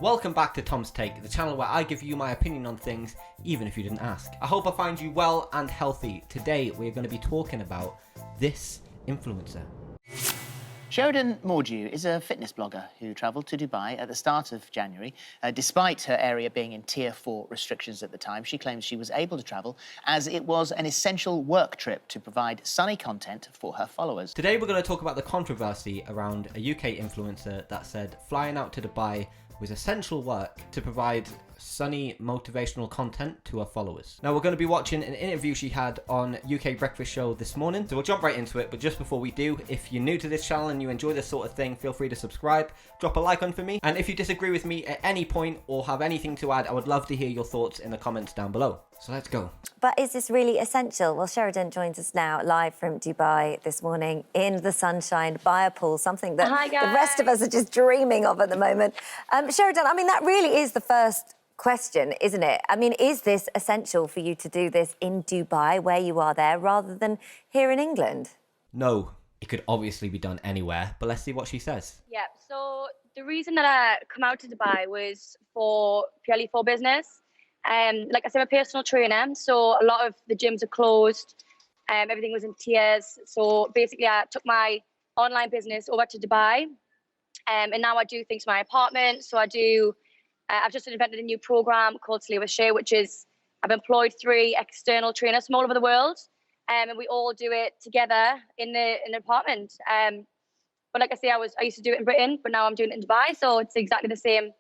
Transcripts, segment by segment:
Welcome back to Tom's Take, the channel where I give you my opinion on things, even if you didn't ask. I hope I find you well and healthy. Today, we're going to be talking about this influencer. Sheridan Mordew is a fitness blogger who travelled to Dubai at the start of January. Despite her area being in Tier 4 restrictions at the time, she claims she was able to travel as it was an essential work trip to provide sunny content for her followers. Today, we're going to talk about the controversy around a UK influencer that said flying out to Dubai was essential work to provide sunny motivational content to her followers. Now we're going to be watching an interview she had on UK Breakfast Show this morning, so we'll jump right into it. But just before we do, if you're new to this channel and you enjoy this sort of thing, feel free to subscribe, drop a like on for me, and if you disagree with me at any point or have anything to add, I would love to hear your thoughts in the comments down below. So let's go. But is this really essential? Well, Sheridan joins us now live from Dubai this morning in the sunshine by a pool, something that the rest of us are just dreaming of at the moment. Sheridan, I mean, that really is the first question, isn't it? I mean, is this essential for you to do this in Dubai, where you are there, rather than here in England? No, it could obviously be done anywhere, but let's see what she says. Yeah, so the reason that I come out to Dubai was purely for business. Like I said, I'm a personal trainer, so a lot of the gyms are closed. Everything was in tears. So basically, I took my online business over to Dubai, and now I do things to my apartment. So I've just invented a new program called Slay with Share, which is I've employed 3 external trainers from all over the world, and we all do it together in an apartment. But like I say, I used to do it in Britain, but now I'm doing it in Dubai, so it's exactly the same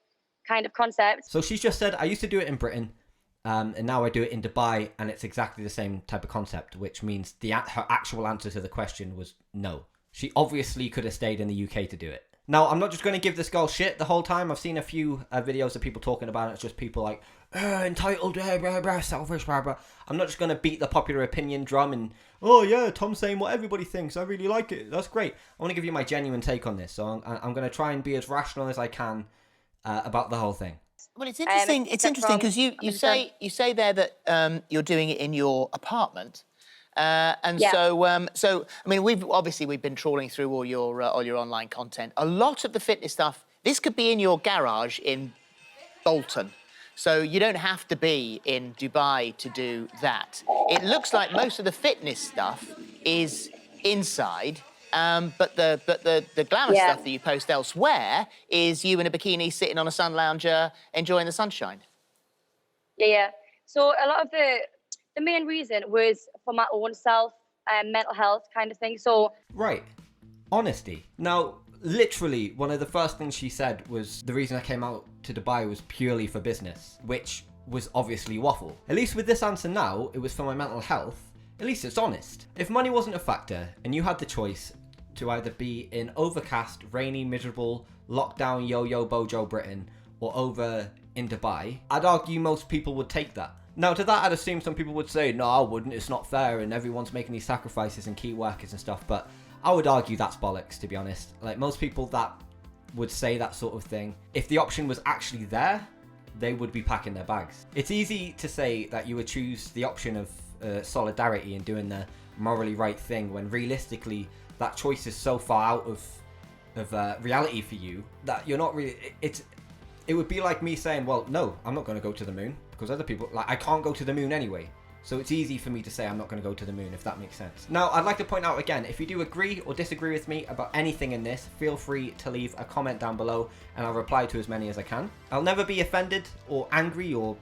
kind of concept. So she's just said, I used to do it in Britain, and now I do it in Dubai, and it's exactly the same type of concept, which means her actual answer to the question was no. She obviously could have stayed in the UK to do it. Now, I'm not just going to give this girl shit the whole time. I've seen a few videos of people talking about it. It's just people like, entitled, blah, blah, selfish, blah, blah. I'm not just going to beat the popular opinion drum and, oh yeah, Tom's saying what everybody thinks. I really like it. That's great. I want to give you my genuine take on this. So I'm going to try and be as rational as I can about the whole thing. Well, it's interesting. It's interesting because you say there that you're doing it in your apartment. So I mean, we've been trawling through all your online content. A lot of the fitness stuff, this could be in your garage in Bolton, so you don't have to be in Dubai to do that. It looks like most of the fitness stuff is inside, but the glamour stuff that you post elsewhere is you in a bikini sitting on a sun lounger enjoying the sunshine. Yeah. So a lot of the main reason was for my own self and mental health kind of thing. So right, honesty. Now, literally, one of the first things she said was the reason I came out to Dubai was purely for business, which was obviously waffle. At least with this answer now, it was for my mental health. At least it's honest. If money wasn't a factor and you had the choice to either be in overcast, rainy, miserable, lockdown, yo-yo, bojo Britain, or over in Dubai, I'd argue most people would take that. Now, to that, I'd assume some people would say, no, I wouldn't, it's not fair, and everyone's making these sacrifices and key workers and stuff, but I would argue that's bollocks, to be honest. Like, most people that would say that sort of thing, if the option was actually there, they would be packing their bags. It's easy to say that you would choose the option of solidarity and doing the morally right thing, when realistically, that choice is so far out of reality for you that you're not really... It would be like me saying, well, no, I'm not going to go to the moon, because other people, like, I can't go to the moon anyway. So it's easy for me to say I'm not going to go to the moon, if that makes sense. Now, I'd like to point out again, if you do agree or disagree with me about anything in this, feel free to leave a comment down below, and I'll reply to as many as I can. I'll never be offended or angry or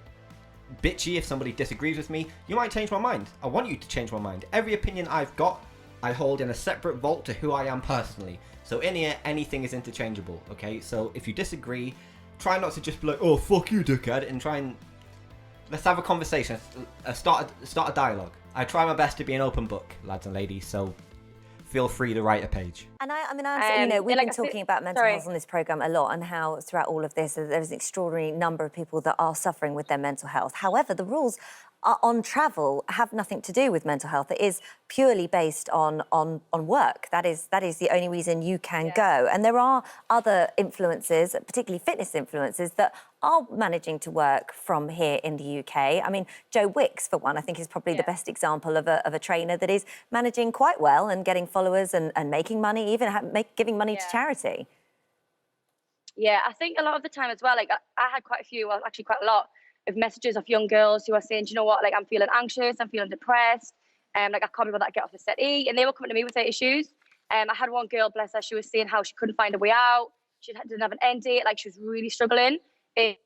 bitchy if somebody disagrees with me. You might change my mind. I want you to change my mind. Every opinion I've got, I hold in a separate vault to who I am personally. So in here, anything is interchangeable, okay? So if you disagree, try not to just be like, oh, fuck you, dickhead, and try and... Let's have a conversation, start a dialogue. I try my best to be an open book, lads and ladies, so feel free to write a page. And I mean, you know, we've been talking about mental health on this programme a lot, and how throughout all of this, there's an extraordinary number of people that are suffering with their mental health. However, the rules on travel have nothing to do with mental health. It is purely based on work. That is the only reason you can go. And there are other influences, particularly fitness influencers, that are managing to work from here in the UK. I mean, Joe Wicks, for one, I think is probably the best example of a trainer that is managing quite well and getting followers and making money, even giving money to charity. Yeah, I think a lot of the time as well, like I had quite a few, well, actually quite a lot of messages of young girls who are saying, do you know what, like I'm feeling anxious, I'm feeling depressed, like I can't be able to get off the settee, and they were coming to me with their issues. I had one girl, bless her, she was saying how she couldn't find a way out, didn't have an end date, like she was really struggling. And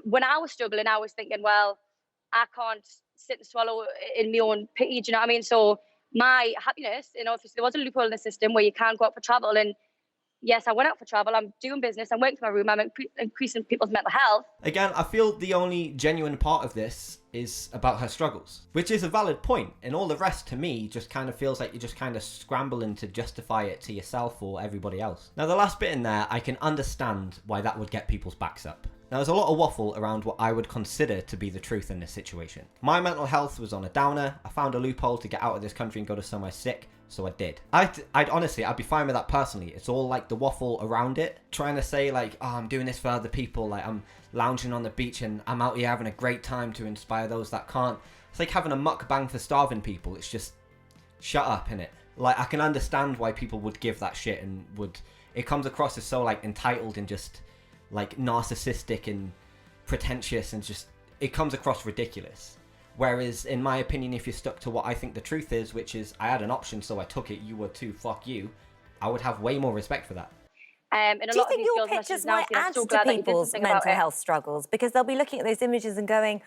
when I was struggling, I was thinking, well, I can't sit and swallow in my own pity, do you know what I mean? So my happiness, you know, if there was a loophole in the system where you can't go out for travel, and yes, I went out for travel, I'm doing business, I'm working from my room, I'm increasing people's mental health. Again, I feel the only genuine part of this is about her struggles, which is a valid point, and all the rest to me just kind of feels like you're just kind of scrambling to justify it to yourself or everybody else. Now the last bit in there, I can understand why that would get people's backs up. Now there's a lot of waffle around what I would consider to be the truth in this situation. My mental health was on a downer, I found a loophole to get out of this country and go to somewhere sick, so I did. I'd honestly, I'd be fine with that personally. It's all like the waffle around it. Trying to say like, oh, I'm doing this for other people. Like I'm lounging on the beach and I'm out here having a great time to inspire those that can't. It's like having a mukbang for starving people. It's just, shut up, innit? Like I can understand why people would give that shit and would, it comes across as so like entitled and just like narcissistic and pretentious and just, it comes across ridiculous. Whereas, in my opinion, if you're stuck to what I think the truth is, which is I had an option, so I took it, you were too, fuck you, I would have way more respect for that. And Do you think your pictures might add to people's mental health struggles? Because they'll be looking at those images and going,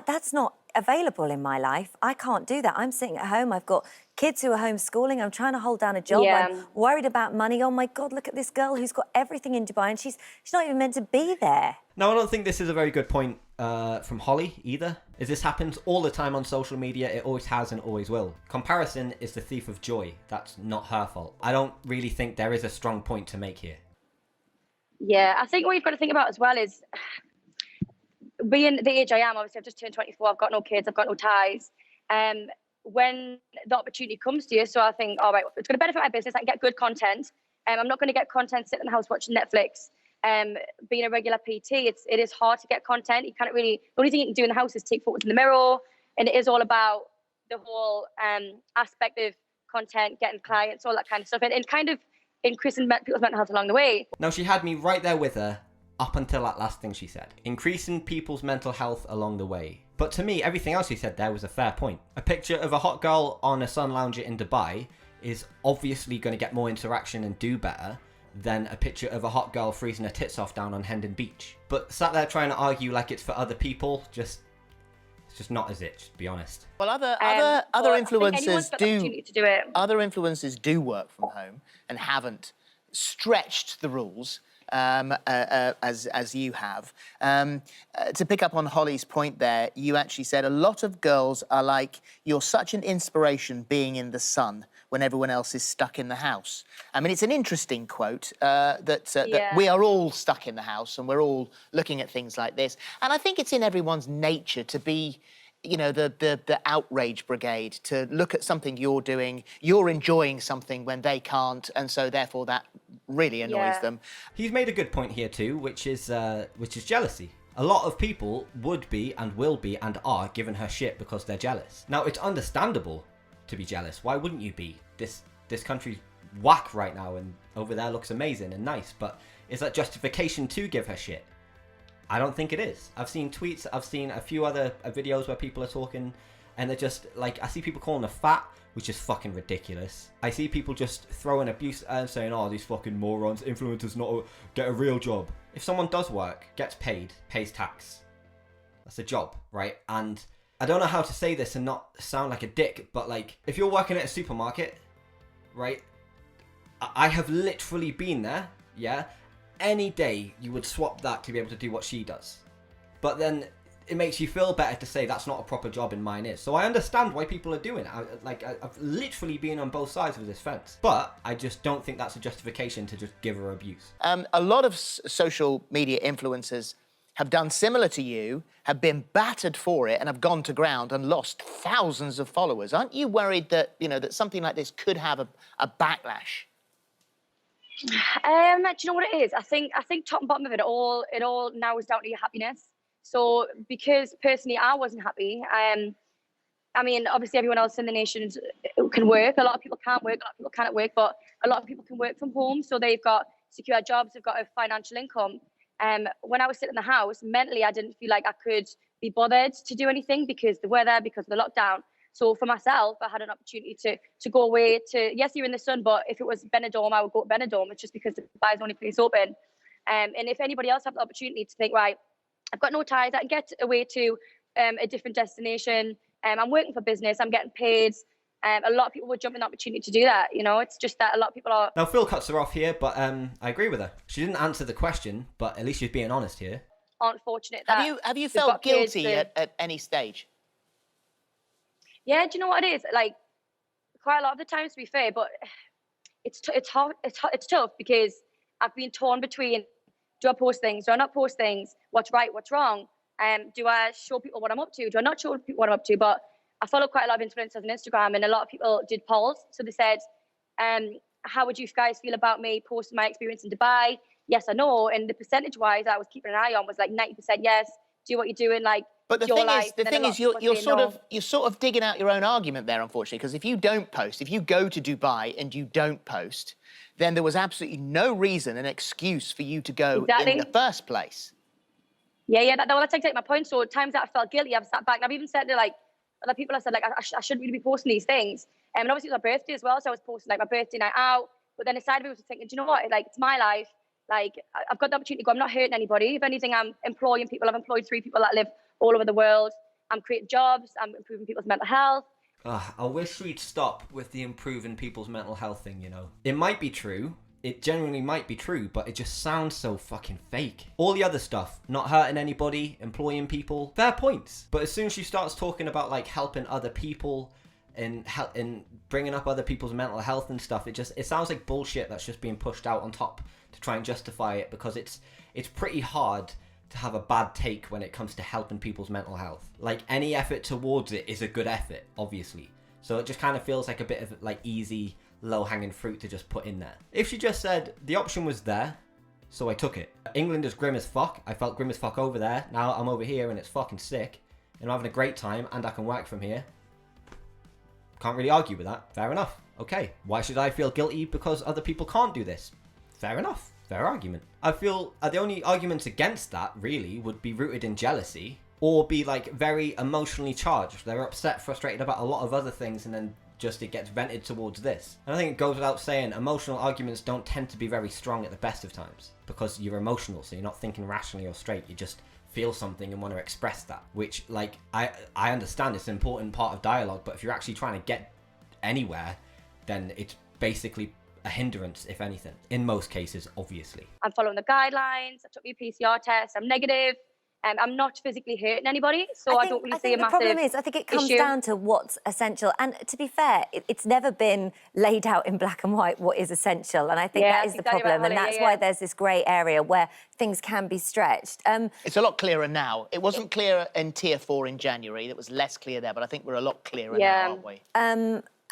that's not available in my life. I can't do that. I'm sitting at home. I've got kids who are homeschooling. I'm trying to hold down a job. Yeah. I'm worried about money. Oh, my God, look at this girl who's got everything in Dubai and she's not even meant to be there. No, I don't think this is a very good point from Holly either. As this happens all the time on social media, it always has and always will. Comparison is the thief of joy. That's not her fault. I don't really think there is a strong point to make here. Yeah, I think what you've got to think about as well is being the age I am, obviously I've just turned 24, I've got no kids, I've got no ties. When the opportunity comes to you, so I think, all right, it's going to benefit my business, I can get good content. I'm not going to get content sitting in the house watching Netflix. Being a regular PT, it is hard to get content. You can't really, the only thing you can do in the house is take photos in the mirror, and it is all about the whole aspect of content, getting clients, all that kind of stuff, and kind of increasing people's mental health along the way. Now, she had me right there with her up until that last thing she said. Increasing people's mental health along the way. But to me, everything else she said there was a fair point. A picture of a hot girl on a sun lounger in Dubai is obviously going to get more interaction and do better than a picture of a hot girl freezing her tits off down on Hendon Beach. But sat there trying to argue like it's for other people, it's just not as it, to be honest. Well, other influencers other influencers do work from home and haven't stretched the rules as you have. To pick up on Holly's point there, you actually said a lot of girls are like, you're such an inspiration being in the sun when everyone else is stuck in the house. I mean, it's an interesting quote that we are all stuck in the house and we're all looking at things like this. And I think it's in everyone's nature to be, you know, the outrage brigade, to look at something you're doing, you're enjoying something when they can't, and so therefore that really annoys them. He's made a good point here too, which is jealousy. A lot of people would be and will be and are giving her shit because they're jealous. Now, it's understandable to be jealous. Why wouldn't you be? This country's whack right now and over there looks amazing and nice, but is that justification to give her shit? I don't think it is. I've seen tweets, I've seen a few other videos where people are talking and they're just like, I see people calling her fat, which is fucking ridiculous. I see people just throwing abuse and saying, oh, these fucking morons, influencers not get a real job. If someone does work, gets paid, pays tax, that's a job, right? And I don't know how to say this and not sound like a dick, but like, if you're working at a supermarket, right? I have literally been there, yeah? Any day you would swap that to be able to do what she does. But then it makes you feel better to say that's not a proper job and mine is. So I understand why people are doing it. I've literally been on both sides of this fence. But I just don't think that's a justification to just give her abuse. A lot of social media influencers have done similar to you, have been battered for it and have gone to ground and lost thousands of followers. Aren't you worried that, you know, that something like this could have a backlash? Do you know what it is? I think top and bottom of it all now is down to your happiness. So because personally I wasn't happy, I mean, obviously everyone else in the nation can work. A lot of people can't work, a lot of people can't work, but a lot of people can work from home. So they've got secure jobs, they've got a financial income. When I was sitting in the house, mentally, I didn't feel like I could be bothered to do anything because the weather, because of the lockdown. So for myself, I had an opportunity to go away to, yes, you're in the sun, but if it was Benidorm, I would go to Benidorm. It's just because Dubai is the only place open. And if anybody else have the opportunity to think, right, I've got no ties, I can get away to a different destination. I'm working for business, I'm getting paid. A lot of people would jump in the opportunity to do that. You know, it's just that a lot of people are... Now, Phil cuts her off here, but I agree with her. She didn't answer the question, but at least she's being honest here. Aren't fortunate that... Have you felt guilty at any stage? Yeah, do you know what it is? Like, quite a lot of the times, to be fair, but it's tough because I've been torn between, do I post things? Do I not post things? What's right? What's wrong? Do I show people what I'm up to? Do I not show people what I'm up to? But I follow quite a lot of influencers on Instagram, and a lot of people did polls. So they said, how would you guys feel about me posting my experience in Dubai? Yes or no? And the percentage-wise, I was keeping an eye on was like 90% yes, do what you're doing, like, but the thing is, you're sort of digging out your own argument there, unfortunately, because if you don't post, if you go to Dubai and you don't post, then there was absolutely no reason, an excuse for you to go in the first place. Yeah, that's exactly my point. So times that I felt guilty, I've sat back and I've even said to like other people, I said like I shouldn't really be posting these things. And obviously it was my birthday as well, so I was posting like my birthday night out. But then aside of it, I was thinking, do you know what? Like, it's my life. Like, I've got the opportunity to go. I'm not hurting anybody. If anything, I'm employing people. I've employed 3 people that live all over the world. I'm creating jobs. I'm improving people's mental health. I wish we'd stop with the improving people's mental health thing, you know. It might be true. It genuinely might be true, but it just sounds so fucking fake. All the other stuff, not hurting anybody, employing people, fair points. But as soon as she starts talking about, like, helping other people and bringing up other people's mental health and stuff, it sounds like bullshit that's just being pushed out on top to try and justify it, because it's pretty hard to have a bad take when it comes to helping people's mental health. Like, any effort towards it is a good effort, obviously. So it just kind of feels like a bit of, like, easy, low-hanging fruit to just put in there. If she just said, the option was there, so I took it. England is grim as fuck. I felt grim as fuck over there. Now I'm over here and it's fucking sick. And I'm having a great time and I can work from here. Can't really argue with that. Fair enough. Okay. Why should I feel guilty because other people can't do this? Fair enough. Fair argument. I feel the only arguments against that, really, would be rooted in jealousy or be, like, very emotionally charged. They're upset, frustrated about a lot of other things, and then just it gets vented towards this. And I think it goes without saying, emotional arguments don't tend to be very strong at the best of times because you're emotional, so you're not thinking rationally or straight. You just feel something and want to express that, which, like, I understand it's an important part of dialogue, but if you're actually trying to get anywhere, then it's basically a hindrance, if anything, in most cases, obviously. I'm following the guidelines. I took my PCR test. I'm negative. I'm not physically hurting anybody, so I don't really see a massive issue. The problem is, I think it comes down to what's essential. And to be fair, it's never been laid out in black and white what is essential. And I think that is the problem. And that's why there's this grey area where things can be stretched. It's a lot clearer now. It wasn't clear in Tier 4 in January. It was less clear there, but I think we're a lot clearer now, aren't we?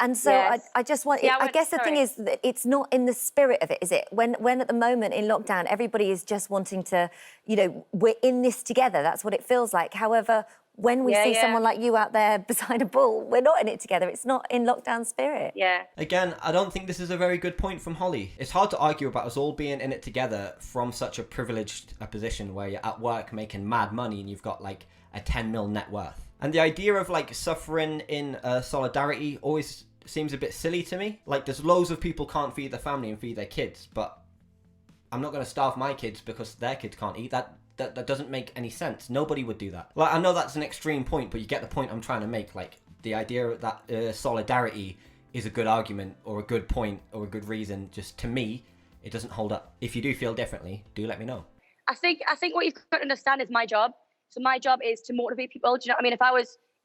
And so I just want... I guess the thing is that it's not in the spirit of it, is it? When at the moment in lockdown, everybody is just wanting to, you know, we're in this together. That's what it feels like. However, when we see someone like you out there beside a bull, we're not in it together. It's not in lockdown spirit. Yeah. Again, I don't think this is a very good point from Holly. It's hard to argue about us all being in it together from such a privileged position where you're at work making mad money and you've got, like, a 10 mil net worth. And the idea of, like, suffering in solidarity always seems a bit silly to me. Like, there's loads of people can't feed their family and feed their kids, but I'm not going to starve my kids because their kids can't eat. That doesn't make any sense. Nobody would do that. Like, I know that's an extreme point, but you get the point I'm trying to make. Like, the idea that solidarity is a good argument or a good point or a good reason, just to me, it doesn't hold up. If you do feel differently, do let me know. I think what you've got to understand is my job. So my job is to motivate people. Do you know what I mean? If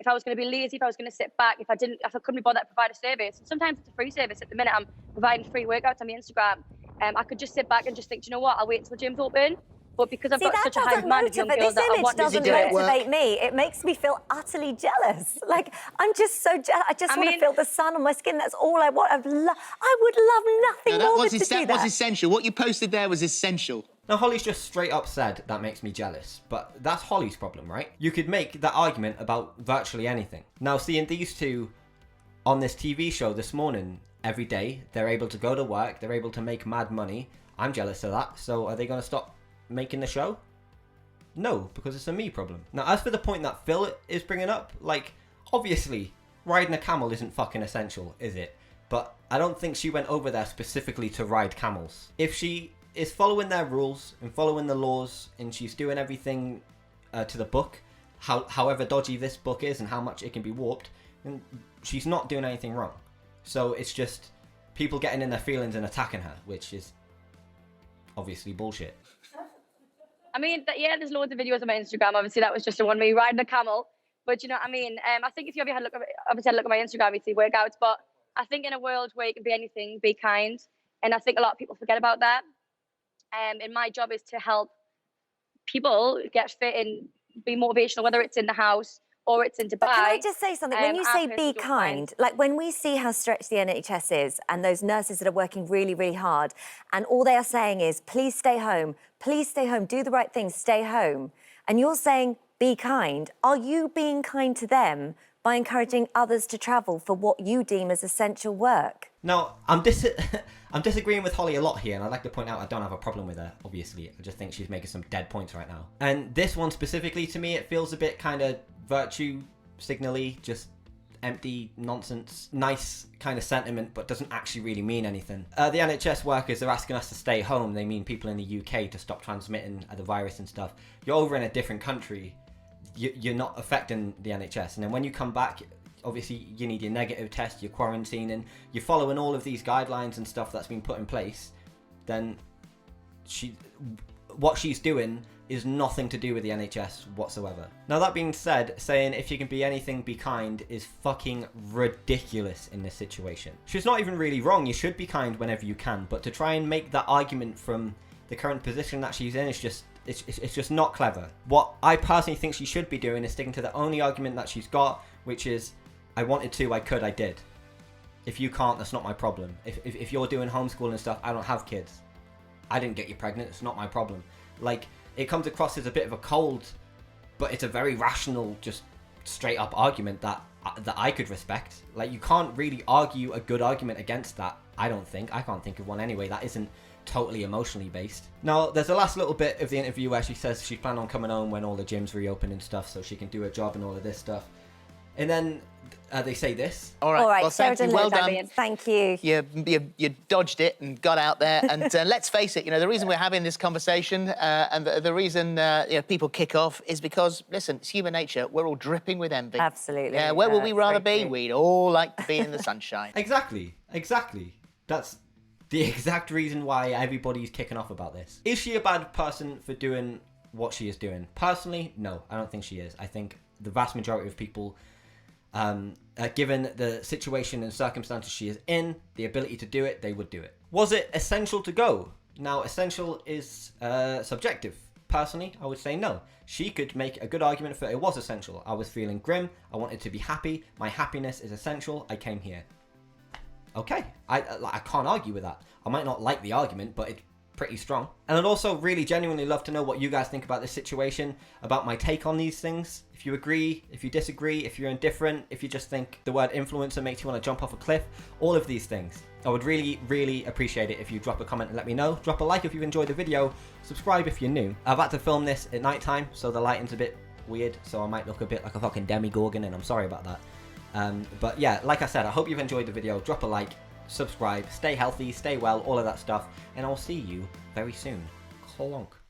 I was going to be lazy, if I was going to sit back, if I couldn't be bothered to provide a service, and sometimes it's a free service. At the minute, I'm providing free workouts on my Instagram. I could just sit back and just think, do you know what? I'll wait until the gym's open. But because I've got such a high demand of young girls that I want to do it. This image doesn't motivate me. It makes me feel utterly jealous. Like, I'm just so jealous. I just want to feel the sun on my skin. That's all I want. I would love nothing more than to do that. That was essential. What you posted there was essential. Now, Holly's just straight up said that makes me jealous, but that's Holly's problem, right? You could make that argument about virtually anything. Now, seeing these two on this TV show this morning, every day, they're able to go to work, they're able to make mad money. I'm jealous of that. So are they going to stop making the show? No, because it's a me problem. Now, as for the point that Phil is bringing up, like, obviously, riding a camel isn't fucking essential, is it? But I don't think she went over there specifically to ride camels. If she is following their rules and following the laws and she's doing everything to the book, however dodgy this book is and how much it can be warped, then she's not doing anything wrong. So it's just people getting in their feelings and attacking her, which is obviously bullshit. I mean, yeah, there's loads of videos on my Instagram. Obviously, that was just the one me riding a camel. But you know what I mean? I think if you ever had a look at, obviously, I look at my Instagram, you see workouts. But I think in a world where you can be anything, be kind. And I think a lot of people forget about that. And my job is to help people get fit and be motivational, whether it's in the house or it's in Dubai. But can I just say something? When you say be kind, like when we see how stretched the NHS is and those nurses that are working really, really hard, and all they are saying is, please stay home, do the right thing, stay home. And you're saying, be kind. Are you being kind to them by encouraging others to travel for what you deem as essential work? Now, I'm disagreeing with Holly a lot here, and I'd like to point out I don't have a problem with her, obviously. I just think she's making some dead points right now. And this one specifically, to me, it feels a bit kind of virtue signally, just empty nonsense, nice kind of sentiment, but doesn't actually really mean anything. The NHS workers are asking us to stay home. They mean people in the UK to stop transmitting the virus and stuff. You're over in a different country. You're not affecting the NHS. And then when you come back, obviously you need your negative test, your quarantine, and you're following all of these guidelines and stuff that's been put in place, then what she's doing is nothing to do with the NHS whatsoever. Now, that being said, saying if you can be anything, be kind is fucking ridiculous in this situation. She's not even really wrong. You should be kind whenever you can, but to try and make that argument from the current position that she's in is just, it's just not clever. What I personally think she should be doing is sticking to the only argument that she's got, which is, I wanted to, I could, I did. If you can't, that's not my problem. If you're doing homeschooling and stuff, I don't have kids. I didn't get you pregnant, it's not my problem. Like, it comes across as a bit of a cold, but it's a very rational, just straight up argument that I could respect. Like, you can't really argue a good argument against that, I don't think. I can't think of one anyway that isn't totally emotionally based. Now, there's the last little bit of the interview where she says she's planning on coming home when all the gyms reopen and stuff, so she can do her job and all of this stuff. And then they say this. All right, well, Sheridan, well done. Thank you. You dodged it and got out there. And let's face it, the reason we're having this conversation and the reason people kick off is because, listen, it's human nature. We're all dripping with envy. Absolutely. Yeah, where would we rather be? We'd all like to be in the sunshine. Exactly. That's the exact reason why everybody's kicking off about this. Is she a bad person for doing what she is doing? Personally, no, I don't think she is. I think the vast majority of people, given the situation and circumstances she is in, the ability to do it, they would do it. Was it essential to go? Now, essential is subjective. Personally, I would say no. She could make a good argument for it was essential. I was feeling grim. I wanted to be happy. My happiness is essential. I came here. Okay, I can't argue with that. I might not like the argument, but it's pretty strong. And I'd also really genuinely love to know what you guys think about this situation, about my take on these things. If you agree, if you disagree, if you're indifferent, if you just think the word influencer makes you want to jump off a cliff, all of these things. I would really, really appreciate it if you drop a comment and let me know. Drop a like if you enjoyed the video. Subscribe if you're new. I've had to film this at night time, so the lighting's a bit weird, so I might look a bit like a fucking demigorgon, and I'm sorry about that. But yeah, like I said, I hope you've enjoyed the video. Drop a like, subscribe, stay healthy, stay well, all of that stuff, and I'll see you very soon. Clonk.